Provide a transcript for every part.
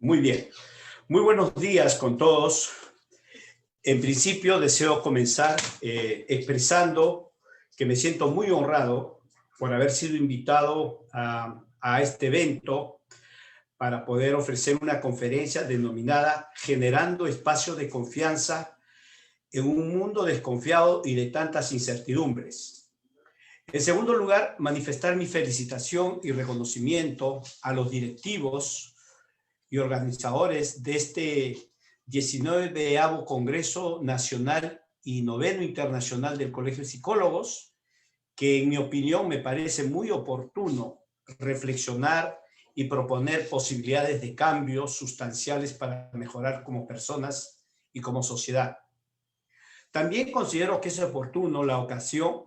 Muy bien. Muy buenos días con todos. En principio deseo comenzar expresando que me siento muy honrado por haber sido invitado a este evento para poder ofrecer una conferencia denominada Generando Espacios de Confianza en un mundo desconfiado y de tantas incertidumbres. En segundo lugar, manifestar mi felicitación y reconocimiento a los directivos y organizadores de este 19º Congreso Nacional y 9º Internacional del Colegio de Psicólogos, que en mi opinión me parece muy oportuno reflexionar y proponer posibilidades de cambios sustanciales para mejorar como personas y como sociedad. También considero que es oportuno la ocasión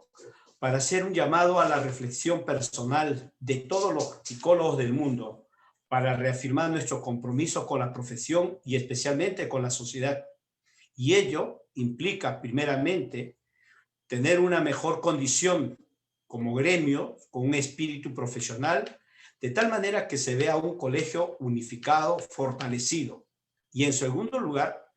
para hacer un llamado a la reflexión personal de todos los psicólogos del mundo, para reafirmar nuestro compromiso con la profesión y especialmente con la sociedad. Y ello implica, primeramente, tener una mejor condición como gremio, con un espíritu profesional, de tal manera que se vea un colegio unificado, fortalecido. Y en segundo lugar,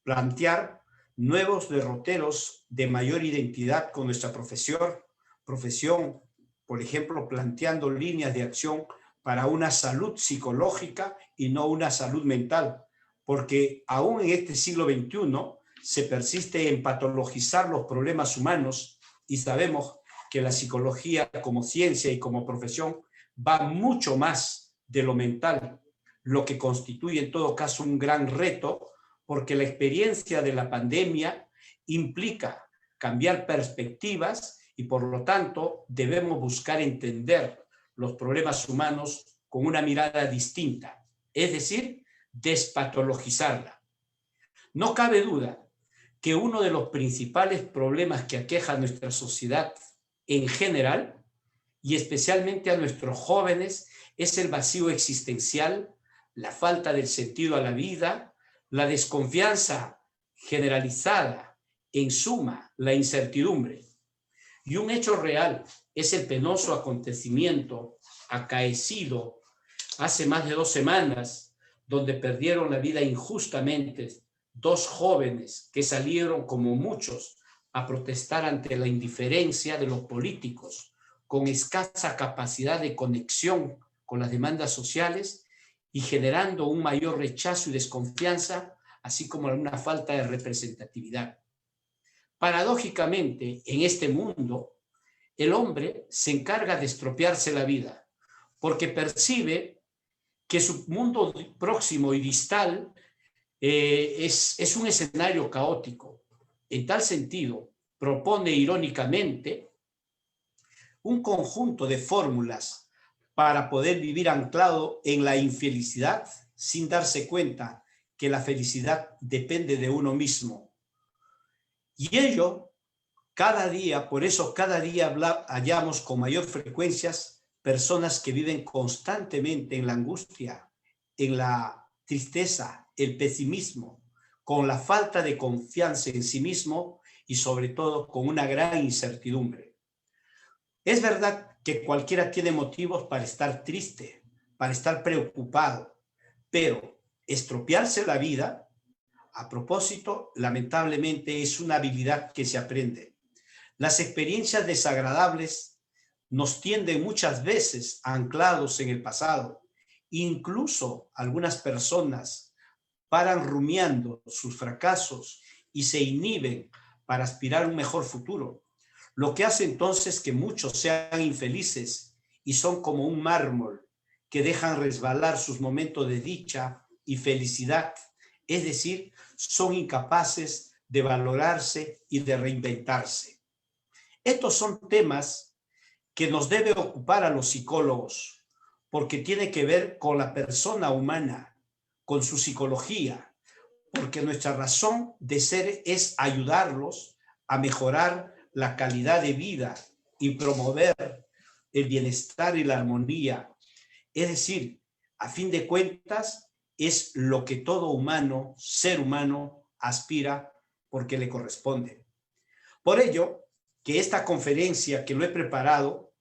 plantear nuevos derroteros de mayor identidad con nuestra profesión, por ejemplo, planteando líneas de acción para una salud psicológica y no una salud mental, porque aún en este siglo XXI se persiste en patologizar los problemas humanos y sabemos que la psicología como ciencia y como profesión va mucho más de lo mental, lo que constituye en todo caso un gran reto, porque la experiencia de la pandemia implica cambiar perspectivas y por lo tanto debemos buscar entender los problemas humanos con una mirada distinta, es decir, despatologizarla. No cabe duda que uno de los principales problemas que aqueja a nuestra sociedad en general y especialmente a nuestros jóvenes es el vacío existencial, la falta del sentido a la vida, la desconfianza generalizada, en suma, la incertidumbre. Y un hecho real es el penoso acontecimiento acaecido hace más de 2 semanas, donde perdieron la vida injustamente 2 jóvenes que salieron, como muchos, a protestar ante la indiferencia de los políticos, con escasa capacidad de conexión con las demandas sociales y generando un mayor rechazo y desconfianza, así como una falta de representatividad. Paradójicamente, en este mundo, el hombre se encarga de estropearse la vida, porque percibe que su mundo próximo y distal es un escenario caótico. En tal sentido, propone irónicamente un conjunto de fórmulas para poder vivir anclado en la infelicidad sin darse cuenta que la felicidad depende de uno mismo. Y ello, cada día, por eso cada día hallamos con mayor frecuencia personas que viven constantemente en la angustia, en la tristeza, el pesimismo, con la falta de confianza en sí mismo y sobre todo con una gran incertidumbre. Es verdad que cualquiera tiene motivos para estar triste, para estar preocupado, pero estropearse la vida, a propósito, lamentablemente es una habilidad que se aprende. Las experiencias desagradables nos tienden muchas veces anclados en el pasado. Incluso algunas personas paran rumiando sus fracasos y se inhiben para aspirar a un mejor futuro. Lo que hace entonces que muchos sean infelices y son como un mármol que dejan resbalar sus momentos de dicha y felicidad. Es decir, son incapaces de valorarse y de reinventarse. Estos son temas que nos debe ocupar a los psicólogos, porque tiene que ver con la persona humana, con su psicología, porque nuestra razón de ser es ayudarlos a mejorar la calidad de vida y promover el bienestar y la armonía. Es decir, a fin de cuentas, es lo que todo humano, ser humano, aspira porque le corresponde. Por ello, que esta conferencia que lo he preparado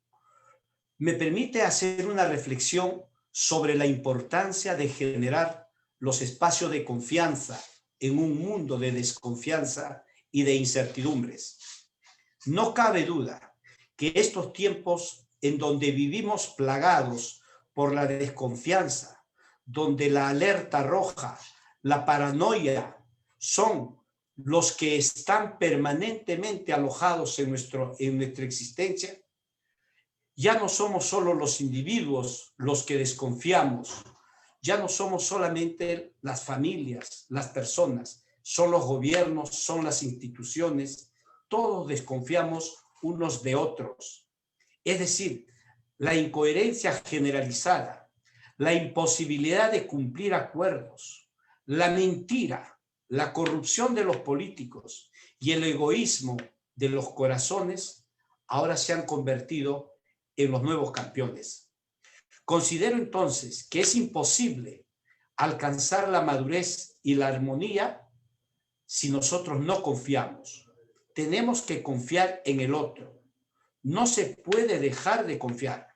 me permite hacer una reflexión sobre la importancia de generar los espacios de confianza en un mundo de desconfianza y de incertidumbres. No cabe duda que estos tiempos en donde vivimos plagados por la desconfianza, donde la alerta roja, la paranoia son los que están permanentemente alojados en nuestra existencia, ya no somos solo los individuos los que desconfiamos, ya no somos solamente las familias, las personas, son los gobiernos, son las instituciones, todos desconfiamos unos de otros. Es decir, la incoherencia generalizada, la imposibilidad de cumplir acuerdos, la mentira, la corrupción de los políticos y el egoísmo de los corazones ahora se han convertido en los nuevos campeones. Considero entonces que es imposible alcanzar la madurez y la armonía si nosotros no confiamos. Tenemos que confiar en el otro. No se puede dejar de confiar.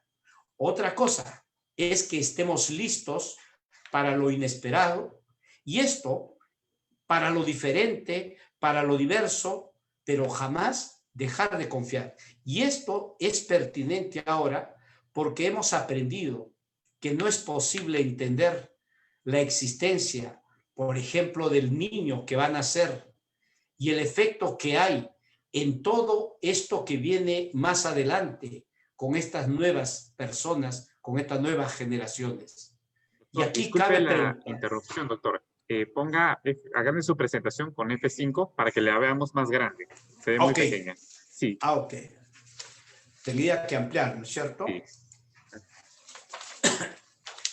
Otra cosa es que estemos listos para lo inesperado y esto para lo diferente, para lo diverso, pero jamás dejar de confiar. Y esto es pertinente ahora porque hemos aprendido que no es posible entender la existencia, por ejemplo, del niño que va a nacer y el efecto que hay en todo esto que viene más adelante con estas nuevas personas, con estas nuevas generaciones. Y aquí disculpe cabe la preguntar. interrupción, doctor. Hágame su presentación con F5 para que la veamos más grande. Se ve muy pequeña. Sí. Ok. Tendría que ampliar, ¿no es cierto? Sí.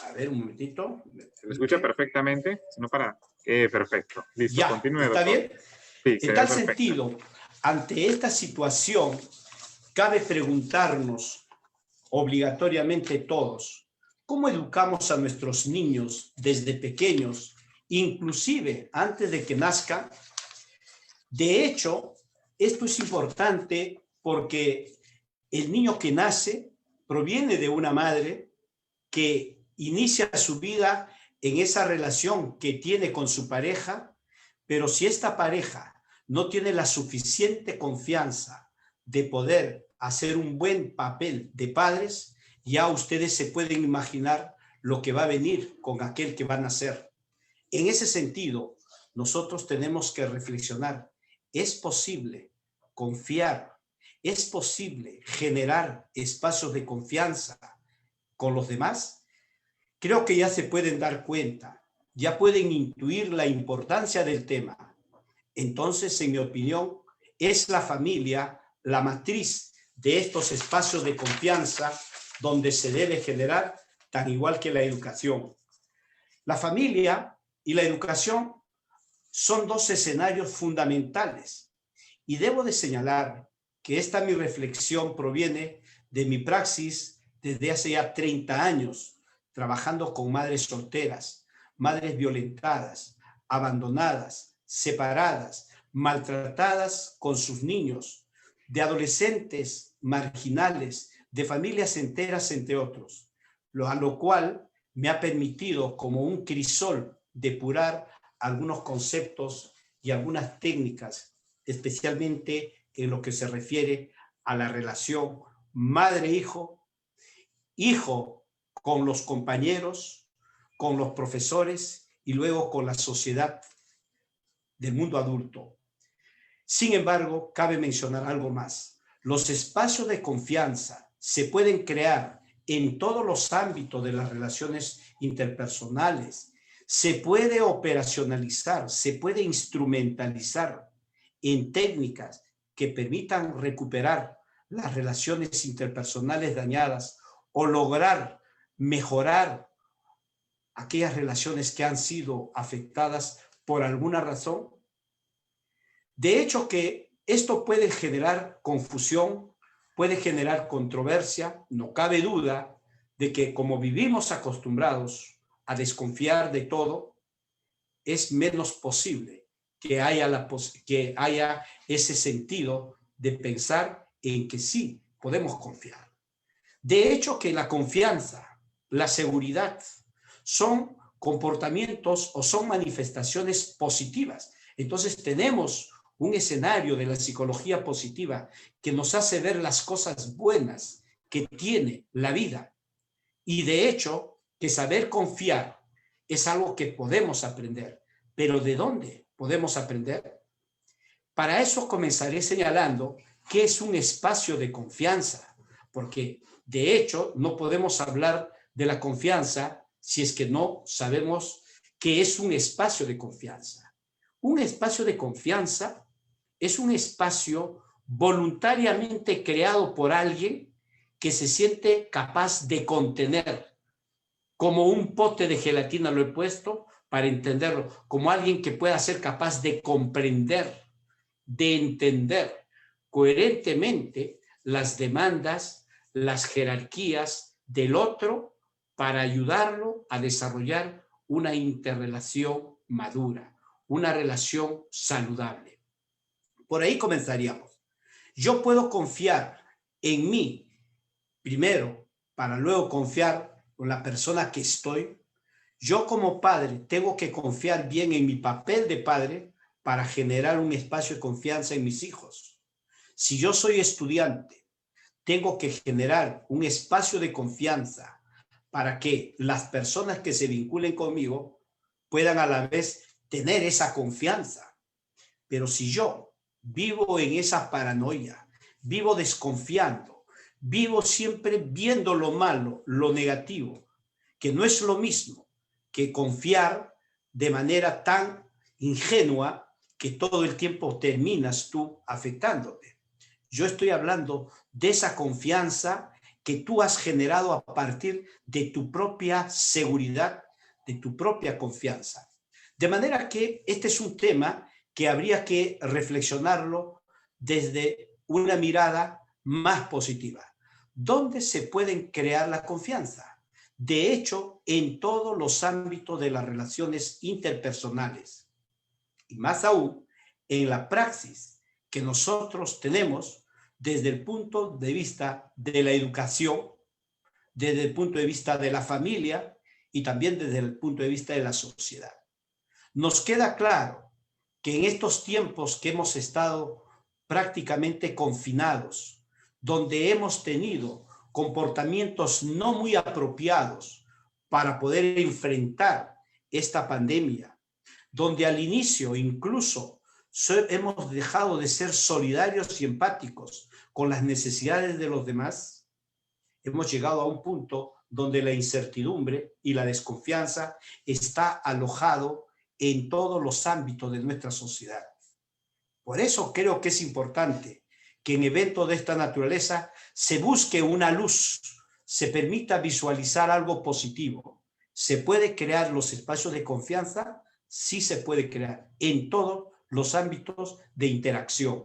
A ver, un momentito. Se lo escucha perfectamente, sino para... perfecto. Listo, Ya, continúe, ¿está doctor. bien? Sí, En tal sentido, ante esta situación, cabe preguntarnos obligatoriamente todos, ¿cómo educamos a nuestros niños desde pequeños, inclusive antes de que nazcan? De hecho, esto es importante porque el niño que nace proviene de una madre que inicia su vida en esa relación que tiene con su pareja, pero si esta pareja no tiene la suficiente confianza de poder hacer un buen papel de padres, ya ustedes se pueden imaginar lo que va a venir con aquel que va a nacer. En ese sentido, nosotros tenemos que reflexionar. ¿Es posible confiar? ¿Es posible generar espacios de confianza con los demás? Creo que ya se pueden dar cuenta, ya pueden intuir la importancia del tema. Entonces, en mi opinión, es la familia la matriz de estos espacios de confianza donde se debe generar, tan igual que la educación. La familia y la educación son dos escenarios fundamentales y debo de señalar que esta mi reflexión proviene de mi praxis desde hace ya 30 años, trabajando con madres solteras, madres violentadas, abandonadas, separadas, maltratadas con sus niños, de adolescentes marginales, de familias enteras, entre otros, a lo cual me ha permitido, como un crisol, depurar algunos conceptos y algunas técnicas, especialmente en lo que se refiere a la relación madre-hijo, hijo con los compañeros, con los profesores y luego con la sociedad del mundo adulto. Sin embargo, cabe mencionar algo más. Los espacios de confianza se pueden crear en todos los ámbitos de las relaciones interpersonales. Se puede operacionalizar, se puede instrumentalizar en técnicas que permitan recuperar las relaciones interpersonales dañadas o lograr mejorar aquellas relaciones que han sido afectadas por alguna razón. De hecho, que esto puede generar confusión, puede generar controversia, no cabe duda de que como vivimos acostumbrados a desconfiar de todo, es menos posible que haya ese sentido de pensar en que sí podemos confiar. De hecho, que la confianza, la seguridad, son comportamientos o son manifestaciones positivas. Entonces tenemos un escenario de la psicología positiva que nos hace ver las cosas buenas que tiene la vida. Y de hecho, que saber confiar es algo que podemos aprender. ¿Pero de dónde podemos aprender? Para eso comenzaré señalando qué es un espacio de confianza, porque de hecho no podemos hablar de la confianza si es que no sabemos qué es un espacio de confianza. Un espacio de confianza es un espacio voluntariamente creado por alguien que se siente capaz de contener, como un pote de gelatina lo he puesto para entenderlo, como alguien que pueda ser capaz de comprender, de entender coherentemente las demandas, las jerarquías del otro para ayudarlo a desarrollar una interrelación madura, una relación saludable. Por ahí comenzaríamos. Yo puedo confiar en mí primero para luego confiar en la persona que estoy. Yo como padre tengo que confiar bien en mi papel de padre para generar un espacio de confianza en mis hijos. Si yo soy estudiante, tengo que generar un espacio de confianza para que las personas que se vinculen conmigo puedan a la vez tener esa confianza. Pero si yo vivo en esa paranoia, vivo desconfiando, vivo siempre viendo lo malo, lo negativo, que no es lo mismo que confiar de manera tan ingenua que todo el tiempo terminas tú afectándote. Yo estoy hablando de esa confianza que tú has generado a partir de tu propia seguridad, de tu propia confianza. De manera que este es un tema que habría que reflexionarlo desde una mirada más positiva. ¿Dónde se pueden crear la confianza? De hecho, en todos los ámbitos de las relaciones interpersonales. Y más aún, en la praxis que nosotros tenemos desde el punto de vista de la educación, desde el punto de vista de la familia y también desde el punto de vista de la sociedad. Nos queda claro que en estos tiempos que hemos estado prácticamente confinados, donde hemos tenido comportamientos no muy apropiados para poder enfrentar esta pandemia, donde al inicio incluso hemos dejado de ser solidarios y empáticos con las necesidades de los demás, hemos llegado a un punto donde la incertidumbre y la desconfianza está alojado en todos los ámbitos de nuestra sociedad. Por eso creo que es importante que en eventos de esta naturaleza se busque una luz, se permita visualizar algo positivo. ¿Se puede crear los espacios de confianza? Sí se puede crear en todos los ámbitos de interacción.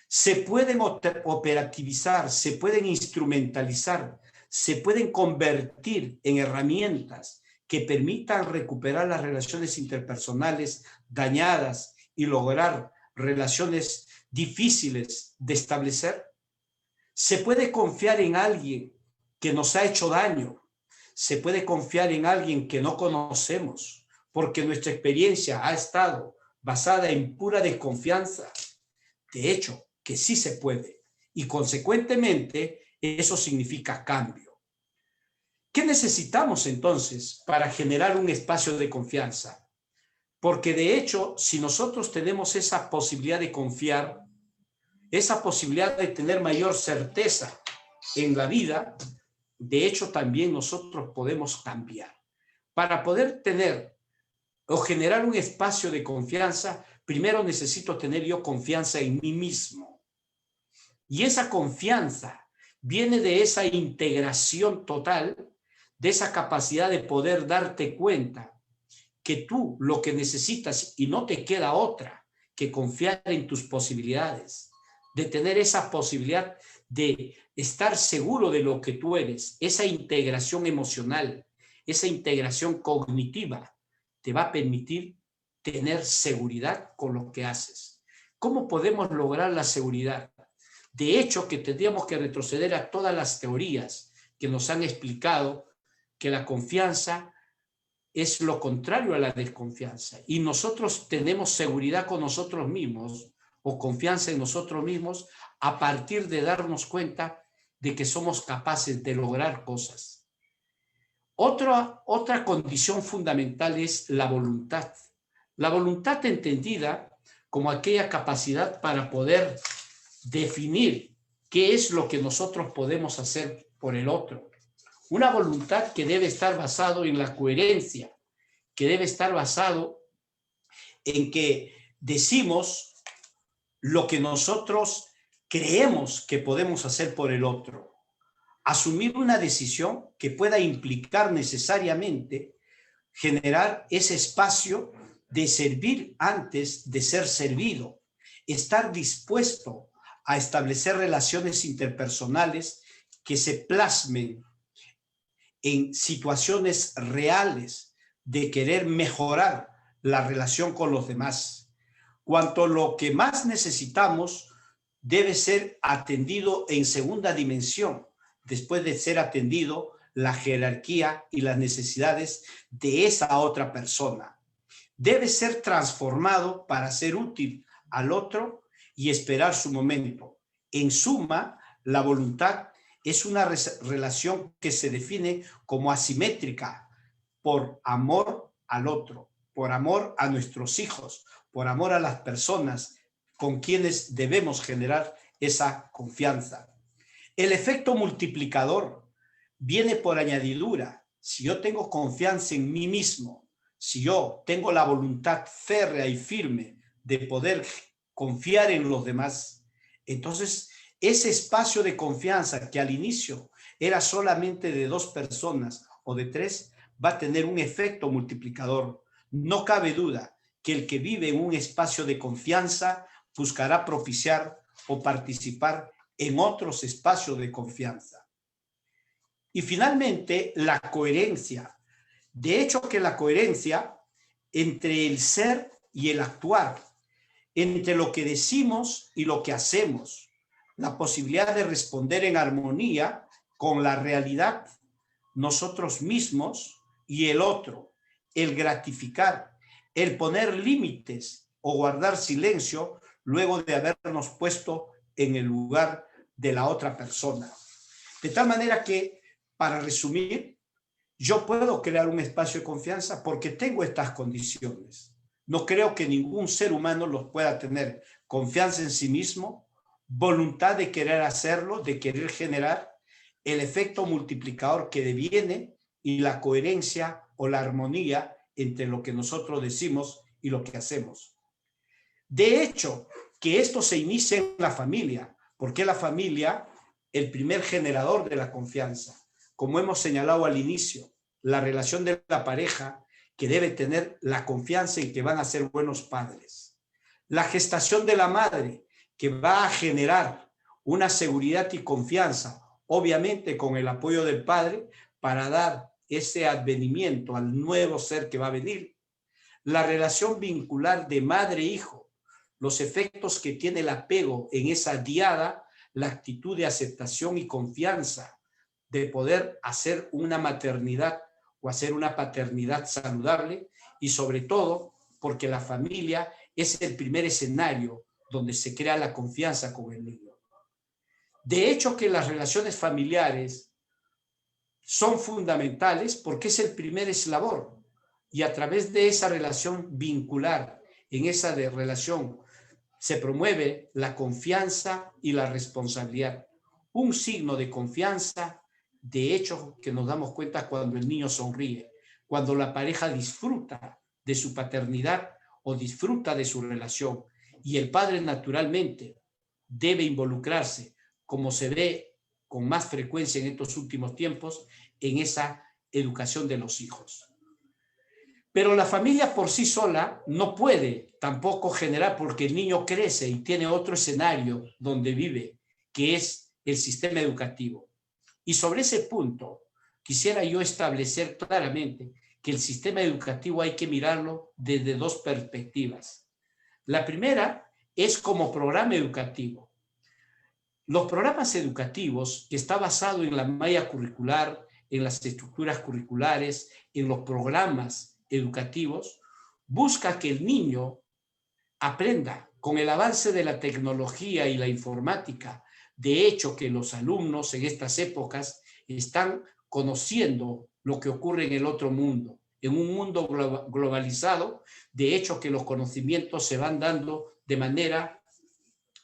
Se pueden operativizar, se pueden instrumentalizar, se pueden convertir en herramientas que permitan recuperar las relaciones interpersonales dañadas y lograr relaciones difíciles de establecer. Se puede confiar en alguien que nos ha hecho daño. Se puede confiar en alguien que no conocemos, porque nuestra experiencia ha estado basada en pura desconfianza. De hecho, que sí se puede. Y consecuentemente, eso significa cambio. ¿Qué necesitamos entonces para generar un espacio de confianza? Porque de hecho, si nosotros tenemos esa posibilidad de confiar, esa posibilidad de tener mayor certeza en la vida, de hecho también nosotros podemos cambiar. Para poder tener o generar un espacio de confianza, primero necesito tener yo confianza en mí mismo. Y esa confianza viene de esa integración total, de esa capacidad de poder darte cuenta que tú lo que necesitas y no te queda otra que confiar en tus posibilidades, de tener esa posibilidad de estar seguro de lo que tú eres, esa integración emocional, esa integración cognitiva, te va a permitir tener seguridad con lo que haces. ¿Cómo podemos lograr la seguridad? De hecho, que tendríamos que retroceder a todas las teorías que nos han explicado que la confianza es lo contrario a la desconfianza. Y nosotros tenemos seguridad con nosotros mismos o confianza en nosotros mismos a partir de darnos cuenta de que somos capaces de lograr cosas. Otra condición fundamental es la voluntad. La voluntad entendida como aquella capacidad para poder definir qué es lo que nosotros podemos hacer por el otro. Una voluntad que debe estar basado en la coherencia, que debe estar basado en que decimos lo que nosotros creemos que podemos hacer por el otro. Asumir una decisión que pueda implicar necesariamente generar ese espacio de servir antes de ser servido, estar dispuesto a establecer relaciones interpersonales que se plasmen en situaciones reales de querer mejorar la relación con los demás. Cuanto lo que más necesitamos debe ser atendido en segunda dimensión, después de ser atendido la jerarquía y las necesidades de esa otra persona. Debe ser transformado para ser útil al otro y esperar su momento. En suma, la voluntad es una relación que se define como asimétrica por amor al otro, por amor a nuestros hijos, por amor a las personas con quienes debemos generar esa confianza. El efecto multiplicador viene por añadidura. Si yo tengo confianza en mí mismo, si yo tengo la voluntad férrea y firme de poder confiar en los demás, entonces ese espacio de confianza que al inicio era solamente de 2 personas o de 3, va a tener un efecto multiplicador. No cabe duda que el que vive en un espacio de confianza buscará propiciar o participar en otros espacios de confianza. Y finalmente, la coherencia. De hecho, que la coherencia entre el ser y el actuar, entre lo que decimos y lo que hacemos, la posibilidad de responder en armonía con la realidad, nosotros mismos y el otro, el gratificar, el poner límites o guardar silencio luego de habernos puesto en el lugar de la otra persona. De tal manera que, para resumir, yo puedo crear un espacio de confianza porque tengo estas condiciones. No creo que ningún ser humano los pueda tener: confianza en sí mismo, voluntad de querer hacerlo, de querer generar, el efecto multiplicador que deviene y la coherencia o la armonía entre lo que nosotros decimos y lo que hacemos. De hecho, que esto se inicia en la familia, porque la familia el primer generador de la confianza. Como hemos señalado al inicio, la relación de la pareja que debe tener la confianza en que van a ser buenos padres. La gestación de la madre que va a generar una seguridad y confianza, obviamente con el apoyo del padre, para dar ese advenimiento al nuevo ser que va a venir. La relación vincular de madre-hijo, los efectos que tiene el apego en esa diada, la actitud de aceptación y confianza, de poder hacer una maternidad o hacer una paternidad saludable, y sobre todo porque la familia es el primer escenario donde se crea la confianza con el niño. De hecho, que las relaciones familiares son fundamentales porque es el primer eslabón, y a través de esa relación vincular, en esa relación, se promueve la confianza y la responsabilidad. Un signo de confianza, de hecho, que nos damos cuenta cuando el niño sonríe, cuando la pareja disfruta de su paternidad o disfruta de su relación, y el padre naturalmente debe involucrarse, como se ve con más frecuencia en estos últimos tiempos, en esa educación de los hijos. Pero la familia por sí sola no puede tampoco generar, porque el niño crece y tiene otro escenario donde vive, que es el sistema educativo. Y sobre ese punto quisiera yo establecer claramente que el sistema educativo hay que mirarlo desde 2 perspectivas. La primera es como programa educativo. Los programas educativos, que está basado en la malla curricular, en las estructuras curriculares, en los programas educativos busca que el niño aprenda con el avance de la tecnología y la informática. De hecho, que los alumnos en estas épocas están conociendo lo que ocurre en el otro mundo, en un mundo globalizado. De hecho, que los conocimientos se van dando de manera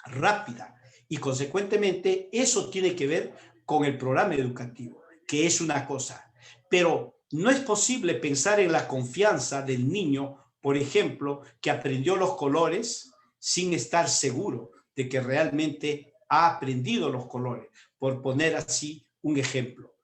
rápida y consecuentemente eso tiene que ver con el programa educativo, que es una cosa, pero no es posible pensar en la confianza del niño, por ejemplo, que aprendió los colores sin estar seguro de que realmente ha aprendido los colores, por poner así un ejemplo.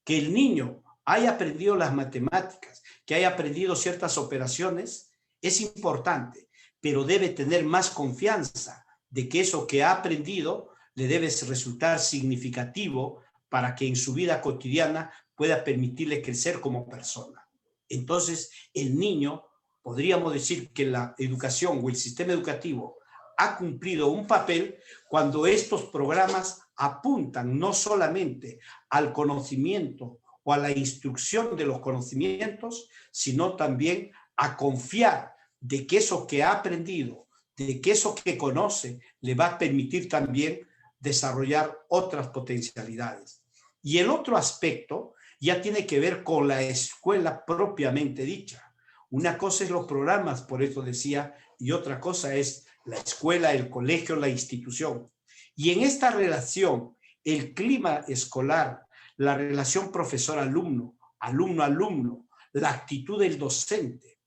Que el niño haya aprendido las matemáticas, que haya aprendido ciertas operaciones, es importante, pero debe tener más confianza de que eso que ha aprendido le debe resultar significativo para que en su vida cotidiana pueda permitirle crecer como persona. Entonces, el niño, podríamos decir que la educación o el sistema educativo ha cumplido un papel cuando estos programas apuntan no solamente al conocimiento o a la instrucción de los conocimientos, sino también a confiar de que eso que ha aprendido, de que eso que conoce, le va a permitir también desarrollar otras potencialidades. Y el otro aspecto ya tiene que ver con la escuela propiamente dicha. Una cosa es los programas, por eso decía, y otra cosa es la escuela, el colegio, la institución. Y en esta relación, el clima escolar, la relación profesor-alumno, alumno-alumno, la actitud del docente,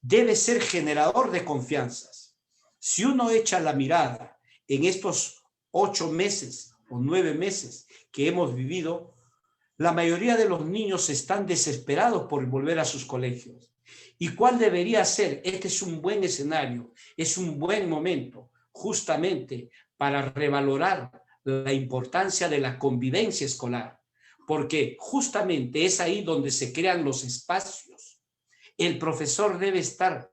debe ser generador de confianzas. Si uno echa la mirada en estos 8 meses o 9 meses que hemos vivido, la mayoría de los niños están desesperados por volver a sus colegios. ¿Y cuál debería ser? Este es un buen escenario, es un buen momento justamente para revalorar la importancia de la convivencia escolar, porque justamente es ahí donde se crean los espacios. El profesor debe estar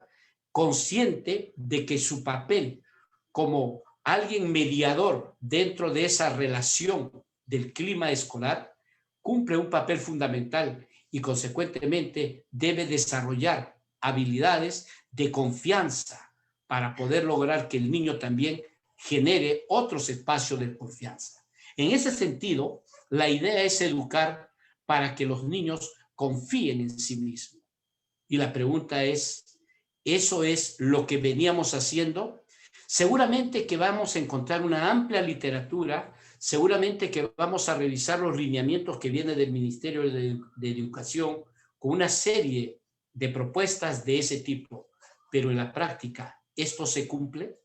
consciente de que su papel como alguien mediador dentro de esa relación del clima escolar cumple un papel fundamental y consecuentemente debe desarrollar habilidades de confianza para poder lograr que el niño también genere otros espacios de confianza. En ese sentido, la idea es educar para que los niños confíen en sí mismos. Y la pregunta es, ¿eso es lo que veníamos haciendo? Seguramente que vamos a encontrar una amplia literatura, seguramente que vamos a revisar los lineamientos que vienen del Ministerio de Educación con una serie de propuestas de ese tipo, pero en la práctica, ¿esto se cumple?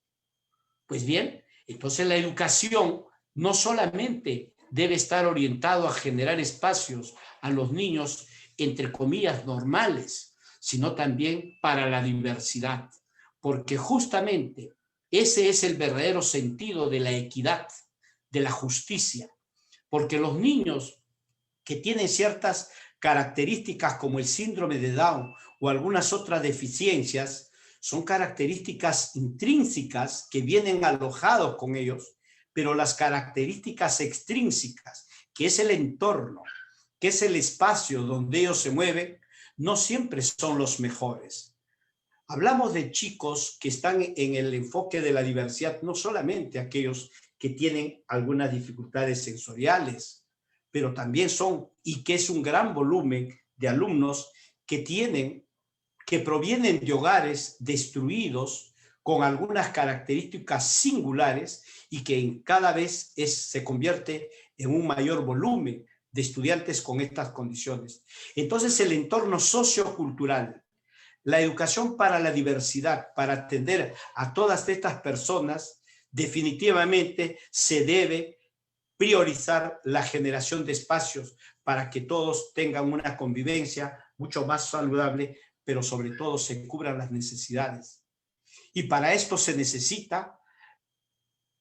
Pues bien, entonces la educación no solamente debe estar orientado a generar espacios a los niños, entre comillas, normales, sino también para la diversidad, porque justamente ese es el verdadero sentido de la equidad, de la justicia, porque los niños que tienen ciertas características como el síndrome de Down o algunas otras deficiencias, son características intrínsecas que vienen alojados con ellos, pero las características extrínsecas, que es el entorno, que es el espacio donde ellos se mueven, no siempre son los mejores. Hablamos de chicos que están en el enfoque de la diversidad, no solamente aquellos que tienen algunas dificultades sensoriales, pero también son, y que es un gran volumen de alumnos que provienen de hogares destruidos con algunas características singulares y que cada vez se convierte en un mayor volumen de estudiantes con estas condiciones. Entonces, el entorno sociocultural, la educación para la diversidad, para atender a todas estas personas, definitivamente se debe priorizar la generación de espacios para que todos tengan una convivencia mucho más saludable, pero sobre todo se cubran las necesidades. Y para esto se necesita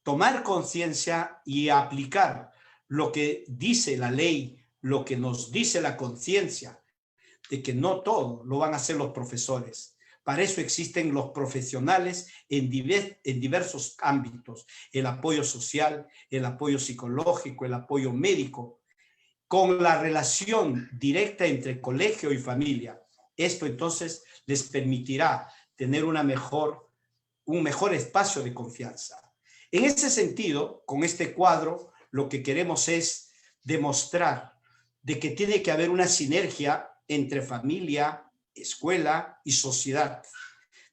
tomar conciencia y aplicar lo que dice la ley, lo que nos dice la conciencia, de que no todo lo van a hacer los profesores. Para eso existen los profesionales en diversos ámbitos, el apoyo social, el apoyo psicológico, el apoyo médico, con la relación directa entre colegio y familia. Esto entonces les permitirá tener un mejor espacio de confianza. En ese sentido, con este cuadro, lo que queremos es demostrar de que tiene que haber una sinergia entre familia, escuela y sociedad.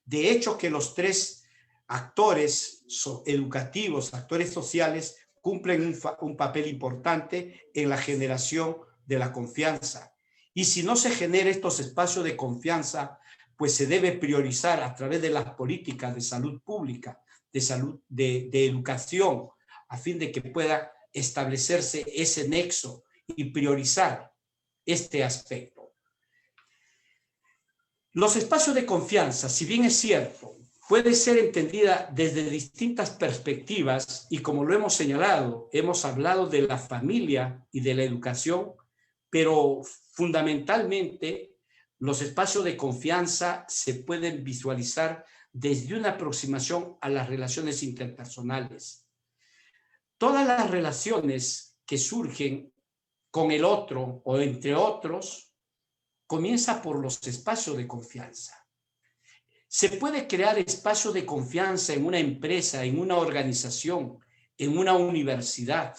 De hecho, que los tres actores educativos, actores sociales, cumplen un papel importante en la generación de la confianza. Y si no se genera estos espacios de confianza, pues se debe priorizar a través de las políticas de salud pública, de educación, a fin de que pueda establecerse ese nexo y priorizar este aspecto. Los espacios de confianza, si bien es cierto, puede ser entendida desde distintas perspectivas y como lo hemos señalado, hemos hablado de la familia y de la educación, pero fundamentalmente los espacios de confianza se pueden visualizar desde una aproximación a las relaciones interpersonales. Todas las relaciones que surgen con el otro o entre otros comienza por los espacios de confianza. Se puede crear espacios de confianza en una empresa, en una organización, en una universidad,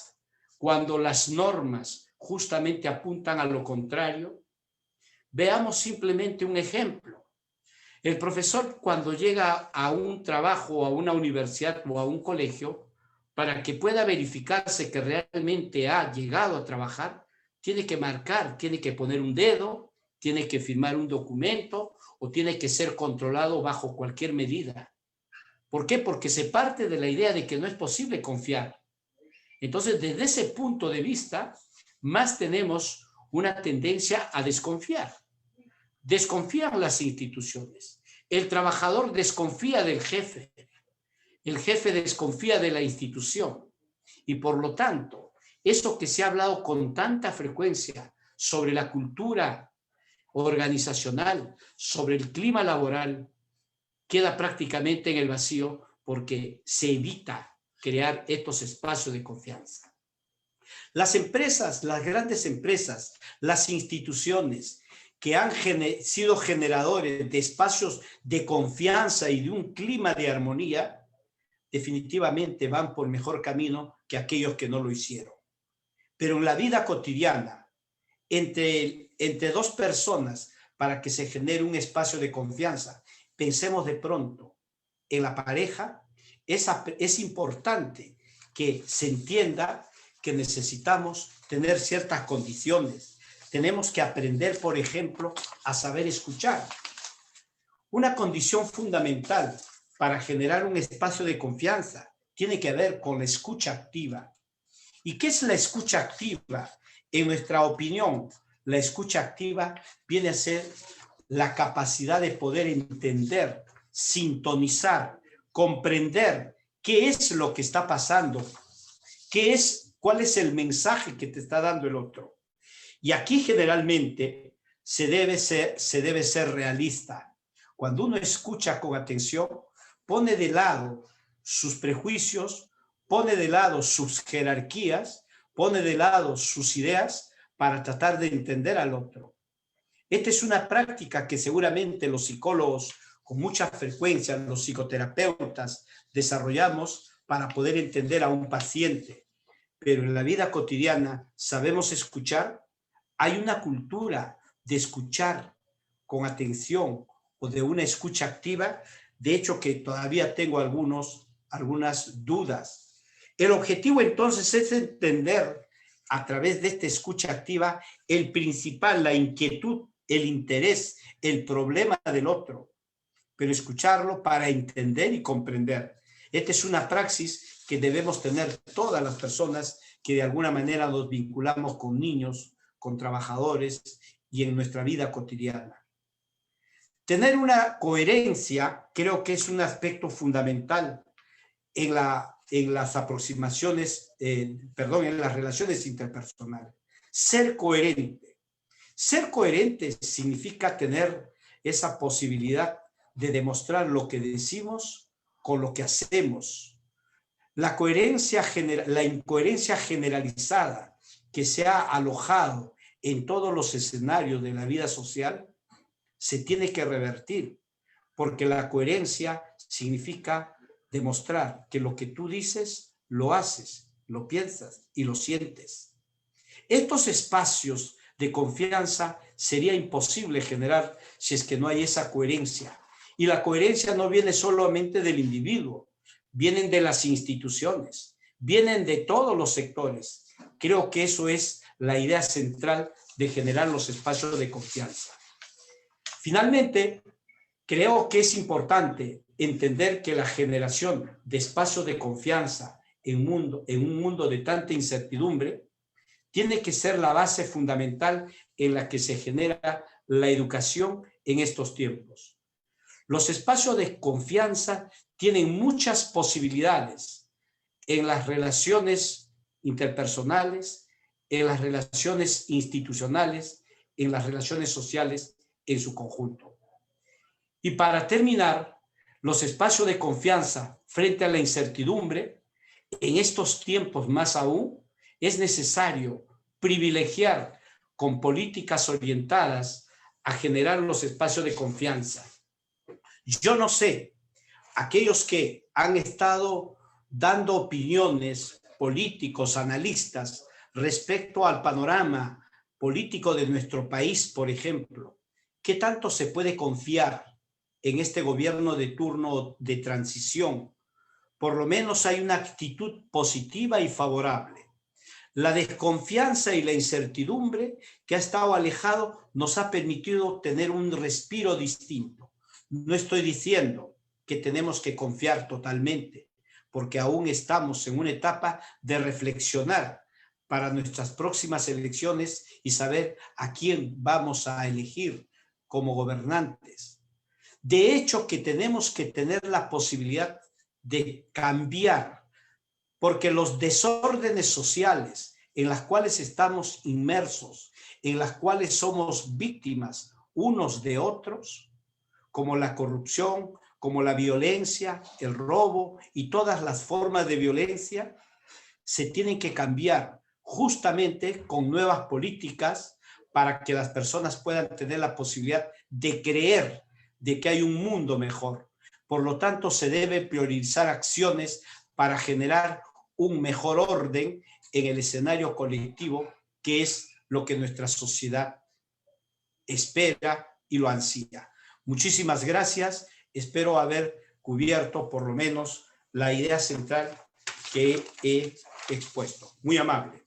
cuando las normas justamente apuntan a lo contrario. Veamos simplemente un ejemplo. El profesor, cuando llega a un trabajo, a una universidad o a un colegio, para que pueda verificarse que realmente ha llegado a trabajar, tiene que marcar, tiene que poner un dedo, tiene que firmar un documento o tiene que ser controlado bajo cualquier medida. ¿Por qué? Porque se parte de la idea de que no es posible confiar. Entonces, desde ese punto de vista, más tenemos una tendencia a desconfiar. Desconfían las instituciones. El trabajador desconfía del jefe. El jefe desconfía de la institución. Y por lo tanto, eso que se ha hablado con tanta frecuencia sobre la cultura organizacional, sobre el clima laboral, queda prácticamente en el vacío porque se evita crear estos espacios de confianza. Las empresas, las grandes empresas, las instituciones que han sido generadores de espacios de confianza y de un clima de armonía, definitivamente van por mejor camino que aquellos que no lo hicieron. Pero en la vida cotidiana, entre dos personas, para que se genere un espacio de confianza, pensemos de pronto en la pareja, es importante que se entienda que necesitamos tener ciertas condiciones. Tenemos que aprender, por ejemplo, a saber escuchar. Una condición fundamental para generar un espacio de confianza tiene que ver con la escucha activa. ¿Y qué es la escucha activa? En nuestra opinión, la escucha activa viene a ser la capacidad de poder entender, sintonizar, comprender qué es lo que está pasando, cuál es el mensaje que te está dando el otro. Y aquí generalmente se debe ser realista. Cuando uno escucha con atención, pone de lado sus prejuicios, pone de lado sus jerarquías, pone de lado sus ideas para tratar de entender al otro. Esta es una práctica que seguramente los psicólogos con mucha frecuencia, los psicoterapeutas, desarrollamos para poder entender a un paciente. Pero en la vida cotidiana sabemos escuchar. Hay una cultura de escuchar con atención o de una escucha activa. De hecho, que todavía tengo algunas dudas. El objetivo entonces es entender a través de esta escucha activa el principal, la inquietud, el interés, el problema del otro, pero escucharlo para entender y comprender. Esta es una praxis que debemos tener todas las personas que de alguna manera nos vinculamos con niños, con trabajadores y en nuestra vida cotidiana. Tener una coherencia creo que es un aspecto fundamental en las aproximaciones, en las relaciones interpersonales. Ser coherente. Ser coherente significa tener esa posibilidad de demostrar lo que decimos con lo que hacemos. La incoherencia generalizada que se ha alojado en todos los escenarios de la vida social se tiene que revertir, porque la coherencia significa demostrar que lo que tú dices, lo haces, lo piensas y lo sientes. Estos espacios de confianza sería imposible generar si es que no hay esa coherencia. Y la coherencia no viene solamente del individuo, vienen de las instituciones, vienen de todos los sectores. Creo que eso es la idea central de generar los espacios de confianza. Finalmente, creo que es importante entender que la generación de espacios de confianza en un mundo de tanta incertidumbre tiene que ser la base fundamental en la que se genera la educación en estos tiempos. Los espacios de confianza tienen muchas posibilidades en las relaciones interpersonales, en las relaciones institucionales, en las relaciones sociales en su conjunto. Y para terminar, los espacios de confianza frente a la incertidumbre, en estos tiempos más aún, es necesario privilegiar con políticas orientadas a generar los espacios de confianza. Yo no sé, aquellos que han estado dando opiniones, políticos, analistas, respecto al panorama político de nuestro país, por ejemplo, ¿qué tanto se puede confiar en este gobierno de turno de transición? Por lo menos hay una actitud positiva y favorable. La desconfianza y la incertidumbre que ha estado alejado nos ha permitido tener un respiro distinto. No estoy diciendo que tenemos que confiar totalmente, porque aún estamos en una etapa de reflexionar para nuestras próximas elecciones y saber a quién vamos a elegir como gobernantes. De hecho, que tenemos que tener la posibilidad de cambiar, porque los desórdenes sociales en las cuales estamos inmersos, en las cuales somos víctimas unos de otros, como la corrupción, como la violencia, el robo y todas las formas de violencia, se tienen que cambiar justamente con nuevas políticas para que las personas puedan tener la posibilidad de creer de que hay un mundo mejor. Por lo tanto, se debe priorizar acciones para generar un mejor orden en el escenario colectivo, que es lo que nuestra sociedad espera y lo ansía. Muchísimas gracias. Espero haber cubierto por lo menos la idea central que he expuesto. Muy amable.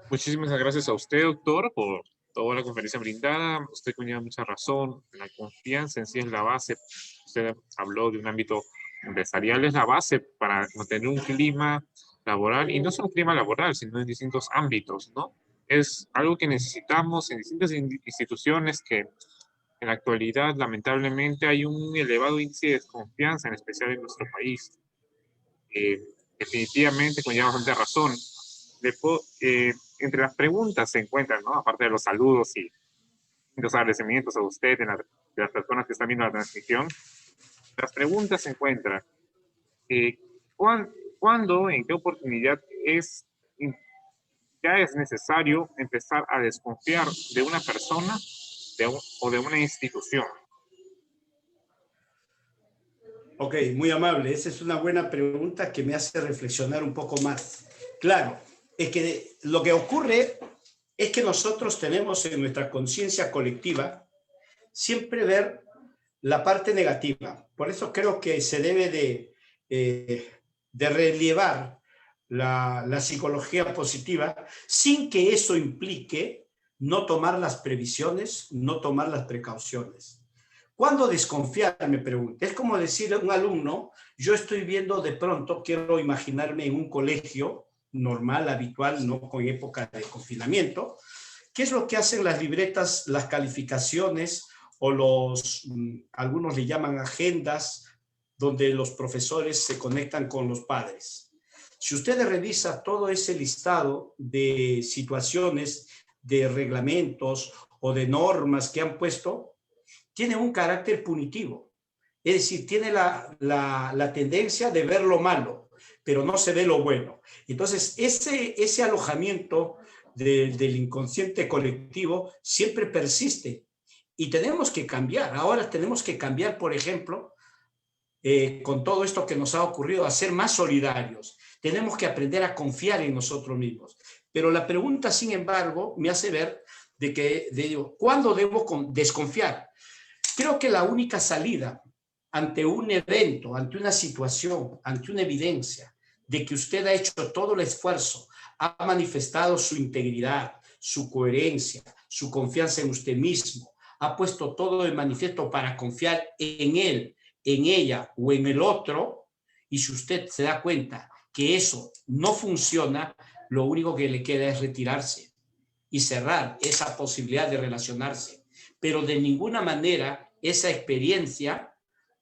Muchísimas gracias a usted, doctor, por toda la conferencia brindada. Usted tenía mucha razón. La confianza en sí es la base. Usted habló de un ámbito empresarial, es la base para mantener un clima laboral, y no solo un clima laboral, sino en distintos ámbitos, ¿no? Es algo que necesitamos en distintas instituciones que en la actualidad, lamentablemente, hay un elevado índice de desconfianza, en especial en nuestro país. Definitivamente, conlleva bastante razón. Entre las preguntas se encuentran, ¿no? Aparte de los saludos y los agradecimientos a usted, de las personas que están viendo la transmisión, las preguntas se encuentran, ¿cuándo, en qué oportunidad ya es necesario empezar a desconfiar de una persona o de una institución? Ok, muy amable. Esa es una buena pregunta que me hace reflexionar un poco más. Claro, es que lo que ocurre es que nosotros tenemos en nuestra conciencia colectiva siempre ver la parte negativa. Por eso creo que se debe de relevar la psicología positiva sin que eso implique no tomar las previsiones, no tomar las precauciones. ¿Cuándo desconfiar? Me pregunto. Es como decir a un alumno, yo estoy viendo de pronto, quiero imaginarme en un colegio normal, habitual, no con época de confinamiento. ¿Qué es lo que hacen las libretas, las calificaciones o algunos le llaman agendas, donde los profesores se conectan con los padres? Si ustedes revisan todo ese listado de situaciones, de reglamentos o de normas que han puesto, tiene un carácter punitivo. Es decir, tiene la tendencia de ver lo malo, pero no se ve lo bueno. Entonces, ese alojamiento del inconsciente colectivo siempre persiste y tenemos que cambiar. Ahora tenemos que cambiar, por ejemplo, con todo esto que nos ha ocurrido, a ser más solidarios. Tenemos que aprender a confiar en nosotros mismos. Pero la pregunta, sin embargo, me hace ver ¿cuándo debo desconfiar? Creo que la única salida ante un evento, ante una situación, ante una evidencia de que usted ha hecho todo el esfuerzo, ha manifestado su integridad, su coherencia, su confianza en usted mismo, ha puesto todo de manifiesto para confiar en él, en ella o en el otro, y si usted se da cuenta que eso no funciona, lo único que le queda es retirarse y cerrar esa posibilidad de relacionarse. Pero de ninguna manera esa experiencia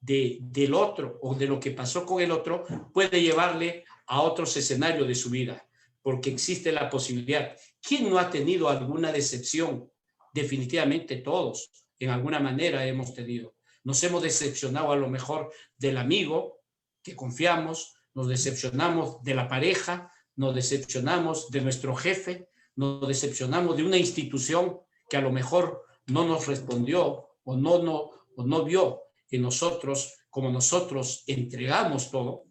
del otro o de lo que pasó con el otro puede llevarle a otros escenarios de su vida, porque existe la posibilidad. ¿Quién no ha tenido alguna decepción? Definitivamente todos, en alguna manera hemos tenido. Nos hemos decepcionado a lo mejor del amigo que confiamos, nos decepcionamos de la pareja, nos decepcionamos de nuestro jefe, nos decepcionamos de una institución que a lo mejor no nos respondió o no vio en nosotros como nosotros entregamos todo.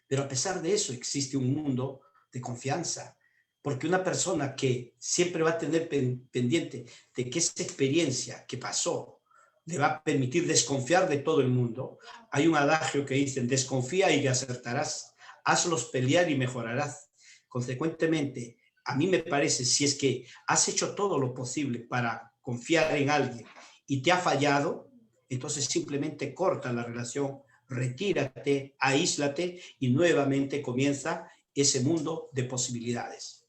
Pero a pesar de eso existe un mundo de confianza, porque una persona que siempre va a tener pendiente de que esa experiencia que pasó le va a permitir desconfiar de todo el mundo. Hay un adagio que dice: desconfía y acertarás, hazlos pelear y mejorarás. Consecuentemente, a mí me parece, si es que has hecho todo lo posible para confiar en alguien y te ha fallado, entonces simplemente corta la relación, retírate, aíslate y nuevamente comienza ese mundo de posibilidades.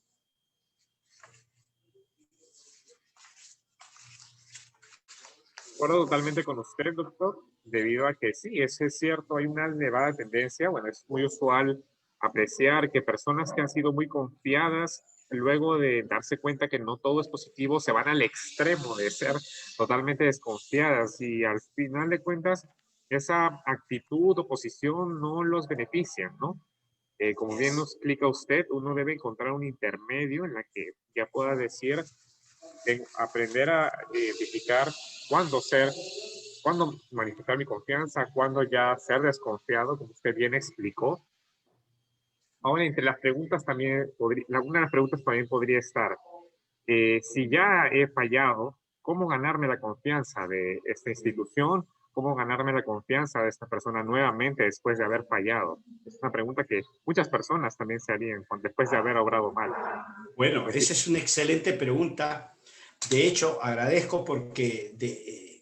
Acuerdo totalmente con usted, doctor, debido a que sí, eso es cierto, hay una elevada tendencia, bueno, es muy usual apreciar que personas que han sido muy confiadas, luego de darse cuenta que no todo es positivo, se van al extremo de ser totalmente desconfiadas y al final de cuentas, esa actitud o posición no los beneficia, ¿no? Como bien nos explica usted, uno debe encontrar un intermedio en la que ya pueda decir, aprender a identificar cuándo manifestar mi confianza, cuándo ya ser desconfiado, como usted bien explicó. Ahora, entre las preguntas también, una de las preguntas también podría estar, si ya he fallado, ¿cómo ganarme la confianza de esta institución? ¿Cómo ganarme la confianza de esta persona nuevamente después de haber fallado? Es una pregunta que muchas personas también se harían después de haber obrado mal. Bueno, esa es una excelente pregunta. De hecho, agradezco porque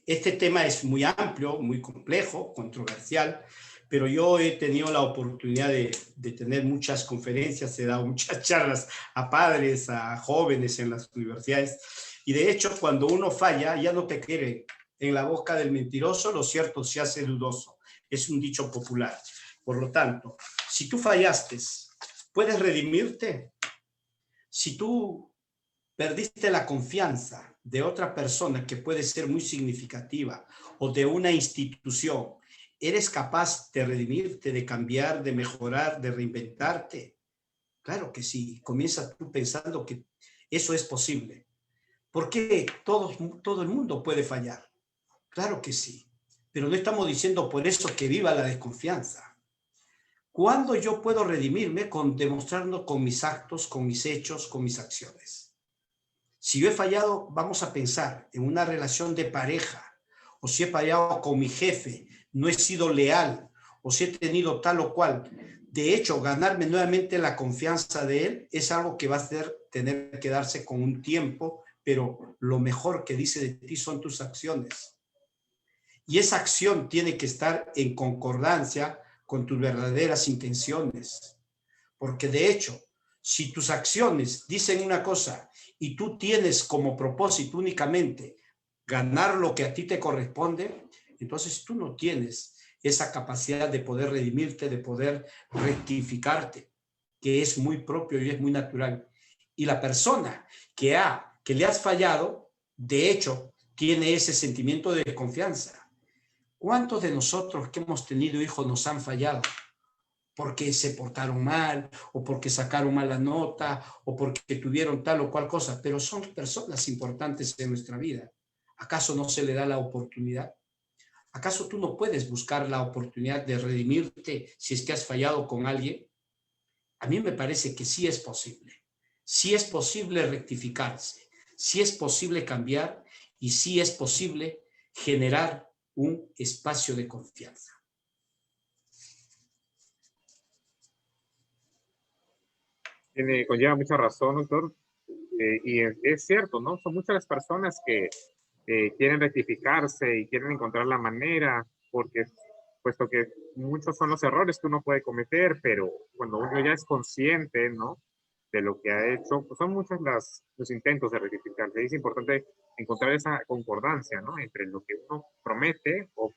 este tema es muy amplio, muy complejo, controversial, pero yo he tenido la oportunidad de tener muchas conferencias, he dado muchas charlas a padres, a jóvenes en las universidades, y de hecho cuando uno falla ya no te quiere en la boca del mentiroso, lo cierto se hace dudoso. Es un dicho popular. Por lo tanto, si tú fallaste, ¿puedes redimirte? Si tú perdiste la confianza de otra persona que puede ser muy significativa o de una institución, ¿eres capaz de redimirte, de cambiar, de mejorar, de reinventarte? Claro que sí. Comienza tú pensando que eso es posible. ¿Por qué todo el mundo puede fallar? Claro que sí. Pero no estamos diciendo por eso que viva la desconfianza. ¿Cuándo yo puedo redimirme? Demostrando con mis actos, con mis hechos, con mis acciones. Si yo he fallado, vamos a pensar en una relación de pareja, o si he fallado con mi jefe, no he sido leal, o si he tenido tal o cual. De hecho, ganarme nuevamente la confianza de él es algo que va a tener que darse con un tiempo, pero lo mejor que dice de ti son tus acciones. Y esa acción tiene que estar en concordancia con tus verdaderas intenciones. Porque de hecho, si tus acciones dicen una cosa y tú tienes como propósito únicamente ganar lo que a ti te corresponde, entonces tú no tienes esa capacidad de poder redimirte, de poder rectificarte, que es muy propio y es muy natural. Y la persona que le has fallado, de hecho, tiene ese sentimiento de desconfianza. ¿Cuántos de nosotros que hemos tenido hijos nos han fallado? porque se portaron mal, o porque sacaron mala nota, o porque tuvieron tal o cual cosa, pero son personas importantes en nuestra vida. ¿Acaso no se le da la oportunidad? ¿Acaso tú no puedes buscar la oportunidad de redimirte si es que has fallado con alguien? A mí me parece que sí es posible. Sí es posible rectificarse, sí es posible cambiar y sí es posible generar un espacio de confianza. Conlleva mucha razón, doctor. Y es cierto, ¿no? Son muchas las personas que quieren rectificarse y quieren encontrar la manera, porque puesto que muchos son los errores que uno puede cometer, pero cuando uno ya es consciente, ¿no? De lo que ha hecho, pues son muchos los intentos de rectificarse. Es importante encontrar esa concordancia, ¿no? Entre lo que uno promete o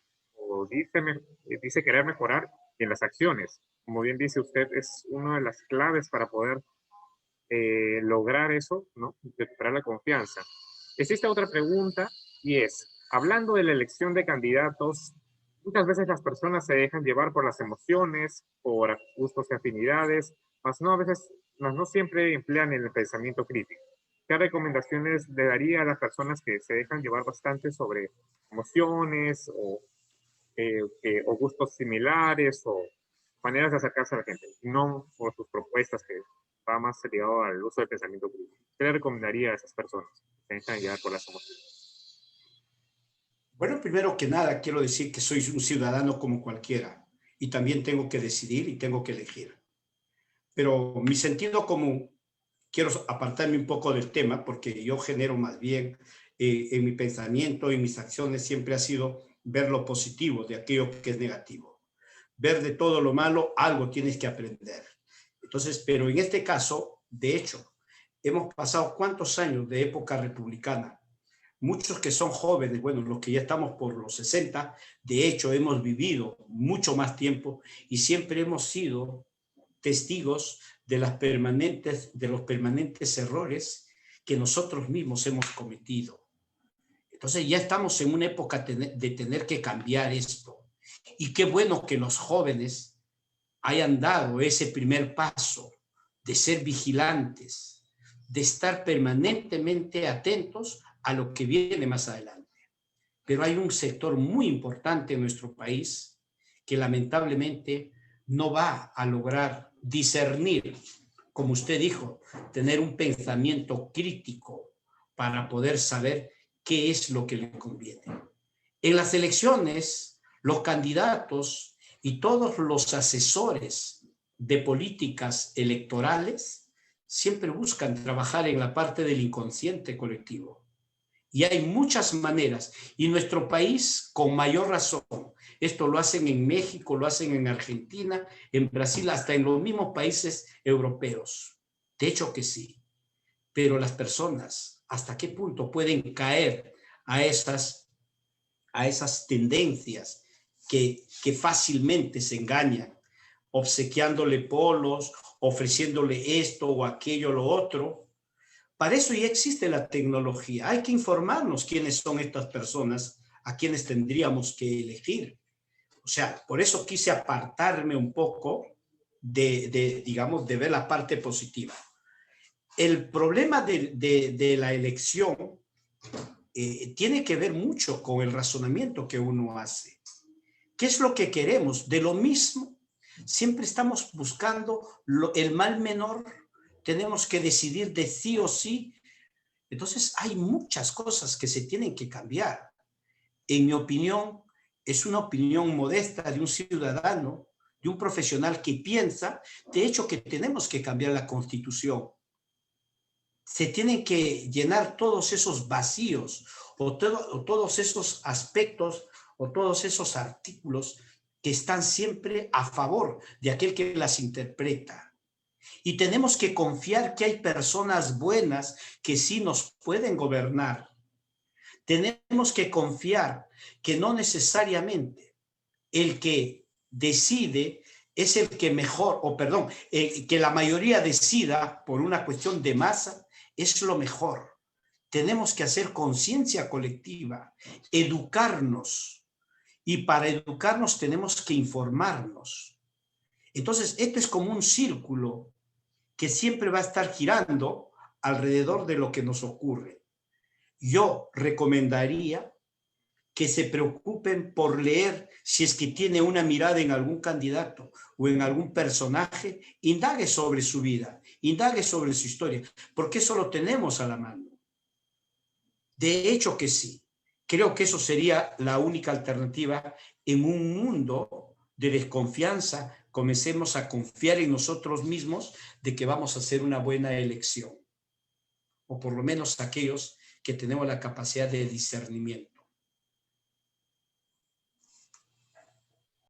dice querer mejorar y en las acciones. Como bien dice usted, es una de las claves para poder lograr eso, ¿no? Recuperar la confianza. Existe otra pregunta y es, hablando de la elección de candidatos, muchas veces las personas se dejan llevar por las emociones, por gustos y afinidades, mas no a veces, mas no siempre emplean el pensamiento crítico. ¿Qué recomendaciones le daría a las personas que se dejan llevar bastante sobre emociones o gustos similares o maneras de acercarse a la gente, no por sus propuestas que va más ligado al uso del pensamiento crítico? ¿Qué le recomendaría a esas personas que se dejan llevar por las emociones? Bueno, primero que nada, quiero decir que soy un ciudadano como cualquiera y también tengo que decidir y tengo que elegir. Pero mi sentido común, quiero apartarme un poco del tema porque yo genero más bien en mi pensamiento y mis acciones siempre ha sido ver lo positivo de aquello que es negativo. Ver de todo lo malo, algo tienes que aprender. Entonces, pero en este caso, de hecho, hemos pasado cuántos años de época republicana. Muchos que son jóvenes, bueno, los que ya estamos por los 60, de hecho hemos vivido mucho más tiempo y siempre hemos sido testigos de los permanentes errores que nosotros mismos hemos cometido. Entonces ya estamos en una época de tener que cambiar esto. Y qué bueno que los jóvenes hayan dado ese primer paso de ser vigilantes, de estar permanentemente atentos a lo que viene más adelante. Pero hay un sector muy importante en nuestro país que lamentablemente no va a lograr discernir, como usted dijo, tener un pensamiento crítico para poder saber qué es lo que le conviene. En las elecciones, los candidatos y todos los asesores de políticas electorales siempre buscan trabajar en la parte del inconsciente colectivo. Y hay muchas maneras. Y nuestro país, con mayor razón, esto lo hacen en México, lo hacen en Argentina, en Brasil, hasta en los mismos países europeos. De hecho que sí. Pero las personas, ¿hasta qué punto pueden caer a esas tendencias que fácilmente se engañan, obsequiándole polos, ofreciéndole esto o aquello o lo otro? Para eso ya existe la tecnología. Hay que informarnos quiénes son estas personas a quienes tendríamos que elegir. O sea, por eso quise apartarme un poco digamos, de ver la parte positiva. El problema de la elección tiene que ver mucho con el razonamiento que uno hace. ¿Qué es lo que queremos? De lo mismo, siempre estamos buscando el mal menor, tenemos que decidir de sí o sí. Entonces hay muchas cosas que se tienen que cambiar. En mi opinión, es una opinión modesta de un ciudadano, de un profesional que piensa, de hecho, que tenemos que cambiar la Constitución. Se tienen que llenar todos esos vacíos o todos esos aspectos o todos esos artículos que están siempre a favor de aquel que las interpreta. Y tenemos que confiar que hay personas buenas que sí nos pueden gobernar. Tenemos que confiar que no necesariamente el que decide es el que mejor, o perdón, que la mayoría decida por una cuestión de masa es lo mejor. Tenemos que hacer conciencia colectiva, educarnos, y para educarnos tenemos que informarnos. Entonces, esto es como un círculo que siempre va a estar girando alrededor de lo que nos ocurre. Yo recomendaría que se preocupen por leer, si es que tiene una mirada en algún candidato o en algún personaje, indague sobre su vida, indague sobre su historia, porque eso lo tenemos a la mano. De hecho que sí. Creo que eso sería la única alternativa en un mundo de desconfianza. Comencemos a confiar en nosotros mismos de que vamos a hacer una buena elección, o por lo menos aquellos que tenemos la capacidad de discernimiento.